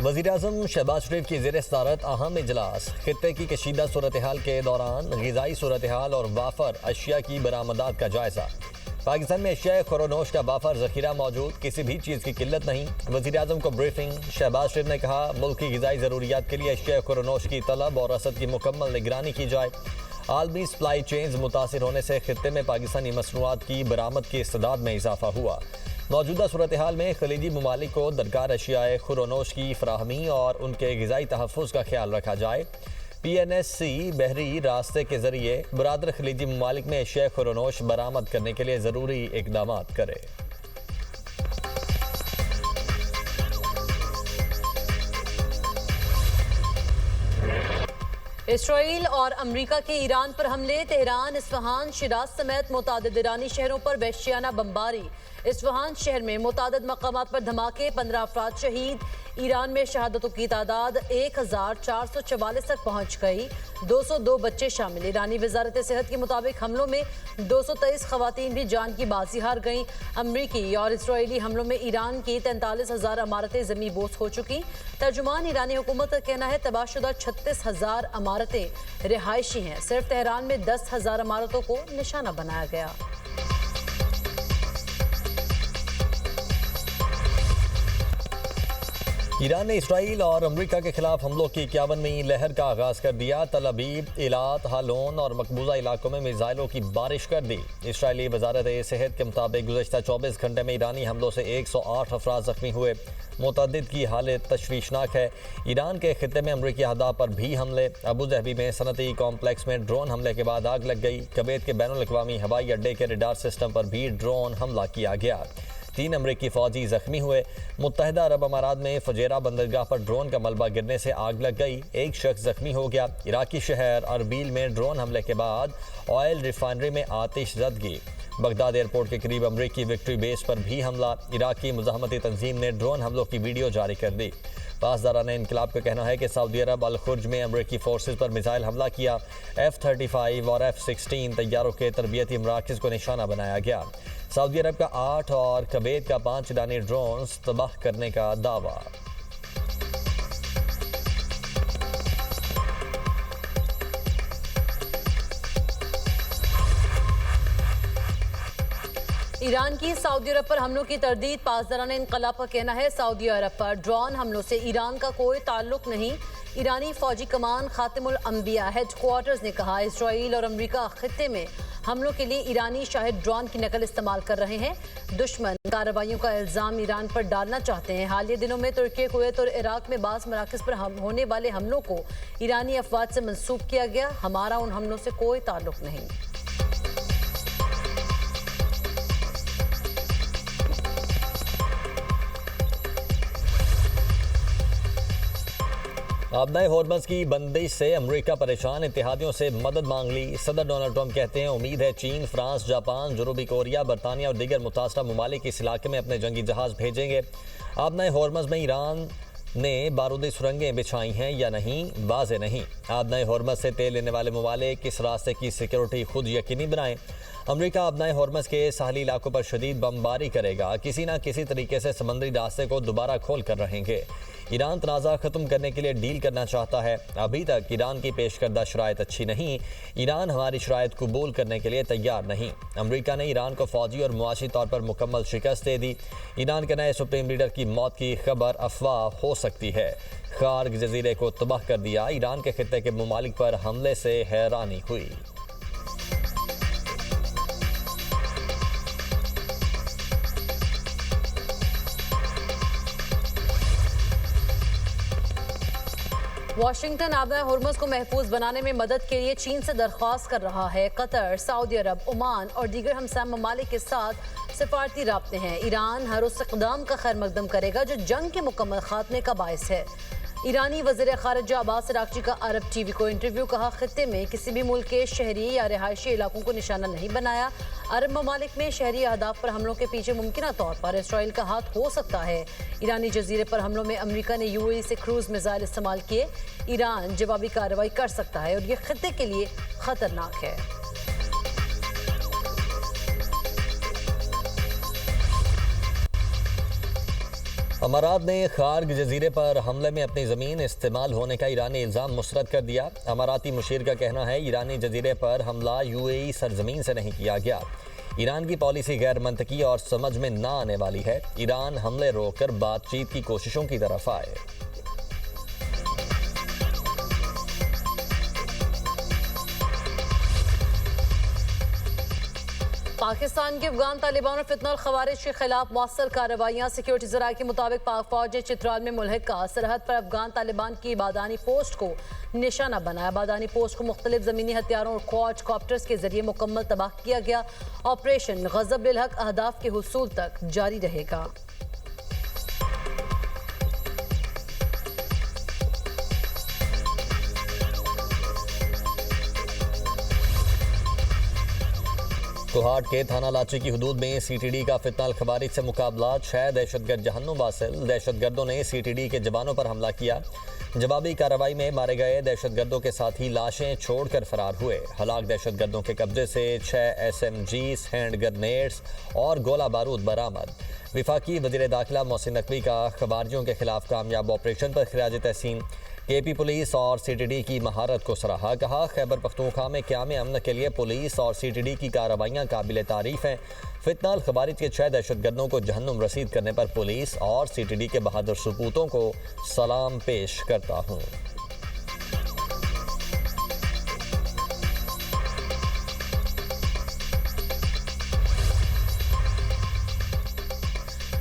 वज़ीर-ए-आज़म शहबाज शरीफ की ज़ेर सदारत अहम इजलास। खित्ते की कशीदा सूरत हाल के दौरान ग़िज़ाई सूरत हाल और वाफर अशिया की बरामदात का जायज़ा। पाकिस्तान में अशिया खुरोनोश का वाफर ज़ख़ीरा मौजूद, किसी भी चीज़ की किल्लत नहीं। वज़ीर-ए-आज़म को ब्रीफिंग। शहबाज शरीफ ने कहा, मुल्क की ग़िज़ाई ज़रूरियात के लिए अशिया खुरोनोश की तलब और रसद की मुकम्मल निगरानी की जाए। आलमी सप्लाई चेन्स मुतासिर होने से खित्ते में पाकिस्तानी मसनूआत की बरामद की इस्तेदाद में इजाफा हुआ। मौजूदा सूरत हाल में खलीजी ममालिक को दरकार अशियाए खुरोनोश की फराहमी और उनके ग़िज़ाई तहफ़्फ़ुज़ का ख्याल रखा जाए। PNSC बहरी रास्ते के ज़रिए बरादर खलीजी ममालिक में अशियाए खुरोनोश बरामद करने के लिए ज़रूरी इक़दाम करे। इसराइल और अमरीका के ईरान पर हमले। तेहरान, इस्फहान, शिराज समेत मुतादिद ईरानी शहरों पर वहशियाना बमबारी। इस्फहान शहर में मुतादिद मकामात पर धमाके, 15 अफराद शहीद। ईरान में शहादतों की तादाद 1444 तक पहुंच गई, 202 बच्चे शामिल। ईरानी वजारत सेहत के मुताबिक हमलों में 223 खवातीन भी जान की बाजी हार गईं। अमरीकी और इसराइली हमलों में ईरान की 43,000 इमारतें ज़मी बोस हो चुकी। तर्जुमान ईरानी हुकूमत का कहना है, तबाहशुदा 36,000 इमारतें रिहायशी हैं। सिर्फ तेहरान में 10,000 इमारतों को निशाना बनाया गया। ईरान ने इसराइल और अमरीका के खिलाफ हमलों की 51वीं लहर का आगाज़ कर दिया। तल अबीब, इलात, हालोन और मकबूजा इलाकों में मिसाइलों की बारिश कर दी। इसराइली वजारत सेहत के मुताबिक गुज़श्ता 24 घंटे में ईरानी हमलों से 108 अफराद ज़ख्मी हुए। मुतअद्दिद की हालत तशवीशनाक है। ईरान के खित्ते में अमरीकी अहदाफ पर भी हमले। अबू धाबी में सनती कॉम्प्लेक्स में ड्रोन हमले के बाद आग लग गई। कुवैत के बैनुल अक़वामी हवाई अड्डे के रडार सिस्टम पर भी ड्रोन हमला किया गया। 3 अमरीकी फ़ौजी ज़ख्मी हुए। मुत्तहिदा अरब अमारात में फजेरा बंदरगाह पर ड्रोन का मलबा गिरने से आग लग गई, एक शख्स ज़ख्मी हो गया। इराकी शहर अरबील में ड्रोन हमले के बाद ऑयल रिफाइनरी में आतिशज़दगी। बगदाद एयरपोर्ट के करीब अमरीकी विक्ट्री बेस पर भी हमला। इराकी मुज़ाहमती तंजीम ने ड्रोन हमलों की वीडियो जारी कर दी। पासदारान इनकलाब का कहना है कि सऊदी अरब अल खुर्ज में अमरीकी फोर्सेज पर मिसाइल हमला किया। F-35 और F-16 तैयारों के तरबियती मराकज़ को निशाना बनाया गया। सऊदी अरब का 8 और कुवैत का 5 ईरानी ड्रोन्स तबाह करने का दावा। ईरान की सऊदी अरब पर हमलों की तरदीद। पासदारान इनकलाब का कहना है, सऊदी अरब पर ड्रोन हमलों से ईरान का कोई ताल्लुक नहीं। ईरानी फौजी कमान खातिमुल अंबिया हेडक्वार्टर्स ने कहा, इसराइल और अमरीका खित्ते में हमलों के लिए ईरानी शाहिद ड्रोन की नकल इस्तेमाल कर रहे हैं। दुश्मन कार्रवाइयों का इल्ज़ाम ईरान पर डालना चाहते हैं। हालिया दिनों में तुर्की, कुवैत और इराक में बाज़ मराकज़ पर होने वाले हमलों को ईरानी अफवाज से मंसूब किया गया। हमारा उन हमलों से कोई ताल्लुक नहीं। आबनाए होर्मज़ की बंदिश से अमरीका परेशान, इत्तेहादियों से मदद मांग ली। सदर डोनाल्ड ट्रंप कहते हैं, उम्मीद है चीन, फ्रांस, जापान, जनूबी कोरिया, बरतानिया और दीगर मुतासरा ममालिक इस इलाके में अपने जंगी जहाज़ भेजेंगे। आबनाए होर्मज़ में ईरान ने बारूदी सुरंगें बिछाई हैं या नहीं, वाज़े नहीं। आबनाए होर्मज़ से तेल लेने वाले ममालिक इस रास्ते की सिक्योरिटी खुद यकीनी बनाएं। अमरीका आबनाए होर्मज़ के साहली इलाकों पर शदीद बमबारी करेगा। किसी न किसी तरीके से समुद्री रास्ते को दोबारा खोल कर रहेंगे। ईरान तनाज़ा ख़त्म करने के लिए डील करना चाहता है। अभी तक ईरान की पेश करदा शराइत अच्छी नहीं। ईरान हमारी शराइत कबूल करने के लिए तैयार नहीं। अमरीका ने ईरान को फ़ौजी और मुआशी तौर पर मुकम्मल शिकस्त दे दी। ईरान के नए सुप्रीम लीडर की मौत की खबर अफवाह हो सकती है। खार्ग जजीरे को तबाह कर दिया। ईरान के खित्ते के ममालिक पर हमले से हैरानी हुई। वाशिंगटन आबनाए होर्मज़ को महफूज बनाने में मदद के लिए चीन से दरख्वास्त कर रहा है। कतर, सऊदी अरब, ओमान और दीगर हमसाय ममालिक के साथ सिफारती राब्ते हैं। ईरान हर उस इक़दाम का खैर मकदम करेगा जो जंग के मुकम्मल खात्मे का बायस है। ईरानी वज़ीर ख़ारिजा अब्बास अराग़ची का अरब टीवी को इंटरव्यू। कहा, खित्ते में किसी भी मुल्क के शहरी या रिहायशी इलाकों को निशाना नहीं बनाया। अरब ममालिक में शहरी अहदाफ पर हमलों के पीछे मुमकिन तौर पर इसराइल का हाथ हो सकता है। ईरानी जजीरे पर हमलों में अमरीका ने UAE से क्रूज मिसाइल इस्तेमाल किए। ईरान जवाबी कार्रवाई कर सकता है और ये खित्ते के लिए खतरनाक है। अमारात ने खार्ग जजीरे पर हमले में अपनी ज़मीन इस्तेमाल होने का ईरानी इल्ज़ाम मुस्तरद कर दिया। अमाराती मुशीर का कहना है ईरानी जजीरे पर हमला यूएई सरजमीन से नहीं किया गया। ईरान की पॉलिसी गैर मंतकी और समझ में ना आने वाली है। ईरान हमले रोककर बातचीत की कोशिशों की तरफ आए। पाकिस्तान के अफगान तालिबान और फितनल खवारिज के खिलाफ मौसर कार्रवाइयाँ। सिक्योरिटी जराये के मुताबिक पाक फौज ने चित्राल में मुल्हिका सरहद पर अफगान तालिबान की बादानी पोस्ट को निशाना बनाया। बादानी पोस्ट को मुख्तलिफ ज़मीनी हथियारों और क्वाड कॉप्टर्स के जरिए मुकम्मल तबाह किया गया। ऑपरेशन गज़ब बिल हक अहदाफ के हुसूल तक जारी रहेगा। कोहाट के थाना लाची की हदूद में सीटीडी का फितनल खवारिज से मुकाबला। 6 दहशतगर्द जहन्नुम वासिल दहशतगर्दों ने सीटीडी के जवानों पर हमला किया। जवाबी कार्रवाई में मारे गए दहशतगर्दों के साथ ही लाशें छोड़कर फरार हुए। हलाक दहशतगर्दों के कब्जे से 6 SMGs, हैंड ग्रेनेड्स और गोला बारूद बरामद। विफाकी वज़ीर दाखिला मोहसिन नकवी का खवारियों के खिलाफ कामयाब ऑपरेशन पर खिराज तहसीन। केपी पुलिस और सीटीडी की महारत को सराहा। कहा खैबर पख्तूनख्वा में क़याम अमन के लिए पुलिस और सीटीडी की कार्रवाइयाँ काबिल तारीफ़ हैं। फितनल खवारिज के 6 दहशतगर्दों को जहन्नुम रसीद करने पर पुलिस और सीटीडी के बहादुर सपूतों को सलाम पेश करता हूँ।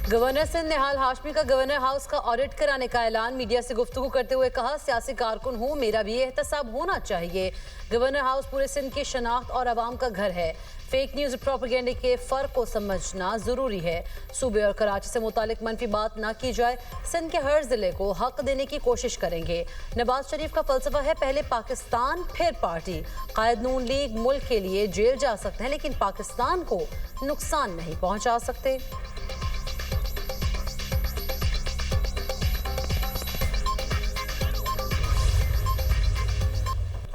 गवर्नर सिंध निहाल हाशमी का गवर्नर हाउस का ऑडिट कराने का ऐलान। मीडिया से गुफ्तगू करते हुए कहा सियासी कारकुन हूँ, मेरा भी एहतसाब होना चाहिए। गवर्नर हाउस पूरे सिंध की शनाख्त और आवाम का घर है। फेक न्यूज़ प्रोपेगेंडे के फ़र्क को समझना ज़रूरी है। सूबे और कराची से मुतालिक मनफी बात ना की जाए। सिंध के हर ज़िले को हक देने की कोशिश करेंगे। नवाज शरीफ का फ़लसफ़ा है पहले पाकिस्तान फिर पार्टी। कायद नून लीग मुल्क के लिए जेल जा सकते हैं लेकिन पाकिस्तान को नुकसान नहीं पहुँचा सकते।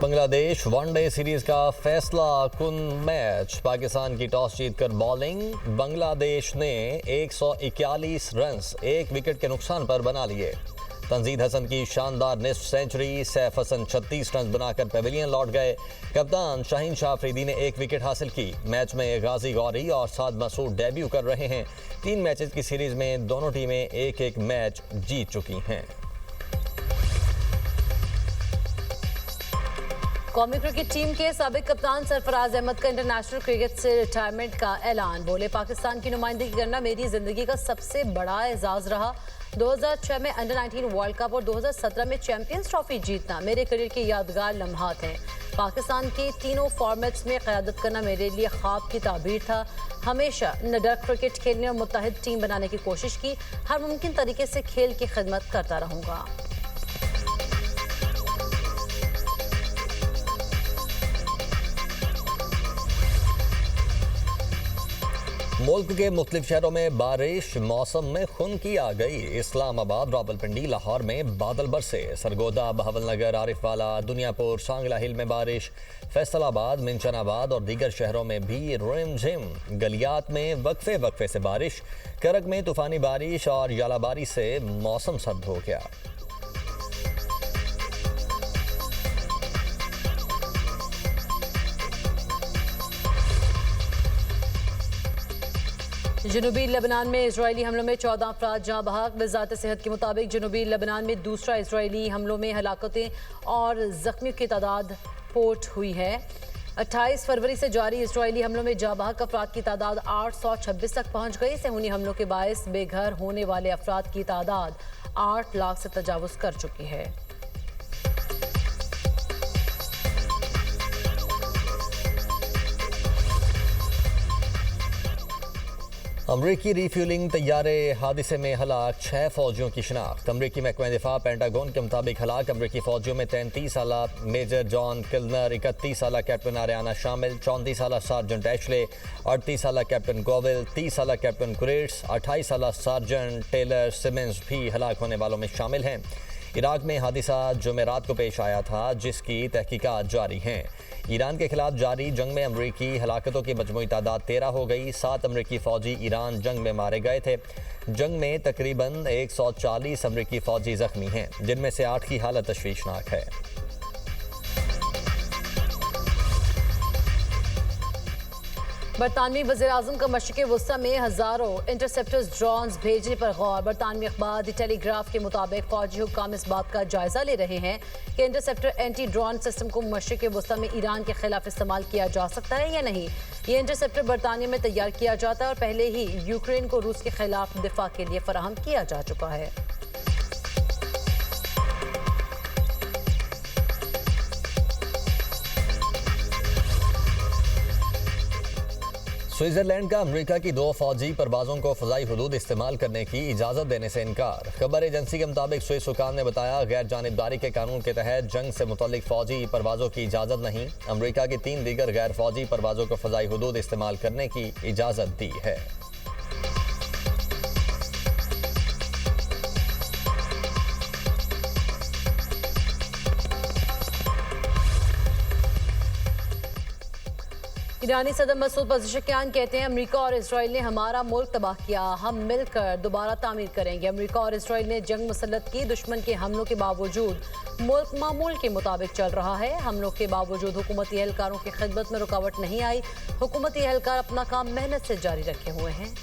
बांग्लादेश वनडे सीरीज का फैसला कुन मैच। पाकिस्तान की टॉस जीतकर बॉलिंग। बांग्लादेश ने 141 रन्स 1 विकेट के नुकसान पर बना लिए। तंजीद हसन की शानदार निस्फ सेंचुरी। सैफ हसन 36 रन बनाकर पेविलियन लौट गए। कप्तान शाहीन शाह अफरीदी ने 1 विकेट हासिल की। मैच में गाजी गौरी और साद मसूद डेब्यू कर रहे हैं। 3 मैचेस की सीरीज में दोनों टीमें 1-1 मैच जीत चुकी हैं। कौमी क्रिकेट टीम के साबिक कप्तान सरफराज अहमद का इंटरनेशनल क्रिकेट से रिटायरमेंट का ऐलान। बोले पाकिस्तान की नुमाइंदगी करना मेरी जिंदगी का सबसे बड़ा एजाज रहा। 2006 में अंडर 19 वर्ल्ड कप और 2017 में चैंपियंस ट्रॉफी जीतना मेरे करियर के यादगार लम्हात हैं। पाकिस्तान के तीनों फॉर्मेट्स में क़यादत करना मेरे लिए ख्वाब की ताबीर था। हमेशा निडर क्रिकेट खेलने और मुत्तहिद टीम बनाने की कोशिश की। हर मुमकिन तरीके से खेल की खिदमत करता रहूँगा। मुल्क के मुख्तलिफ शहरों में बारिश। मौसम में खुनकी आ गई। इस्लामाबाद, रावलपिंडी, लाहौर में बादल बरसे। सरगोदा, बहावलनगर, आरिफवाला, दुनियापुर, सांगला हिल में बारिश। फैसलाबाद, मिंचनाबाद और दीगर शहरों में भी रिमझिम। गलियात में वक्फे वक्फे से बारिश। करक में तूफानी बारिश और यालाबारी से मौसम सर्द हो गया। जनूबी लबनान में इजरायली हमलों में 14 अफराद जहाँ बहक। वज़ारत सेहत के मुताबिक जनूबी लबनान में दूसरा इजरायली हमलों में हलाकतें और जख्मियों की तादाद रिपोर्ट हुई है। 28 फरवरी से जारी इजरायली हमलों में जहाँ बहक अफराद की तादाद 826 तक पहुँच गई। सहूनी हमलों के बायस बेघर होने वाले अफराद की तादाद 8 लाख से तजावुज़ कर चुकी है। अमरीकी रीफ्यूलिंग तैयारे हादसे में हलाक 6 फौजियों की शिनाख्त। अमरीकी महकमा दिफा पेंटागन के मुताबिक हलाक अमरीकी फौजियों में 33 साला मेजर जॉन किल्नर, 31 साला कैप्टन आरियाना शामिल, 34 साला सार्जेंट एशले, 38 साला कैप्टन गोविल, 30 साला कैप्टन कुरेट्स, 28 साला सार्जेंट टेलर सिमेंस भी हलाक होने वालों में शामिल हैं। इराक में हादिसा जुमेरात को पेश आया था, जिसकी तहकीकात जारी हैं। ईरान के खिलाफ जारी जंग में अमरीकी हलाकतों की मजमूई तादाद 13 हो गई। 7 अमरीकी फौजी ईरान जंग में मारे गए थे। जंग में तकरीबन 140 अमरीकी फौजी जख्मी हैं, जिनमें से 8 की हालत तशवीशनाक है। बरतानवी वज़ीर-ए-आज़म का मशरिक़ वस्ता में हज़ारों इंटरसेप्टर्स ड्रोन्स भेजने पर गौर। बरतानवी अखबार द टेलीग्राफ के मुताबिक फौजी हुक्काम इस बात का जायजा ले रहे हैं कि इंटरसेप्टर एंटी ड्रोन सिस्टम को मशरिक़ वस्ता में ईरान के खिलाफ इस्तेमाल किया जा सकता है या नहीं। ये इंटरसेप्टर बरतानिया में तैयार किया जाता है और पहले ही यूक्रेन को रूस के खिलाफ दिफा के लिए फराहम किया जा चुका है। स्विट्जरलैंड का अमेरिका की 2 फौजी परवाज़ों को फ़ज़ाई हुदूद इस्तेमाल करने की इजाज़त देने से इनकार। खबर एजेंसी के मुताबिक स्विस हुकाम ने बताया, गैर जानिबदारी के कानून के तहत जंग से मुतल्लिक फ़ौजी परवाज़ों की इजाज़त नहीं। अमेरिका की 3 दीगर गैर फौजी परवाज़ों को फ़ज़ाई हुदूद इस्तेमाल करने की इजाज़त दी है। ईरानी सदर मसूद पज़ेश्कियान कहते हैं, अमेरिका और इसराइल ने हमारा मुल्क तबाह किया, हम मिलकर दोबारा तामीर करेंगे। अमेरिका और इसराइल ने जंग मुसल्लत की, दुश्मन के हमलों के बावजूद मुल्क मामूल के मुताबिक चल रहा है। हमलों के बावजूद हुकूमती एहलकारों की खिदमत में रुकावट नहीं आई। हुकूमती एहलकार अपना काम मेहनत से जारी रखे हुए हैं।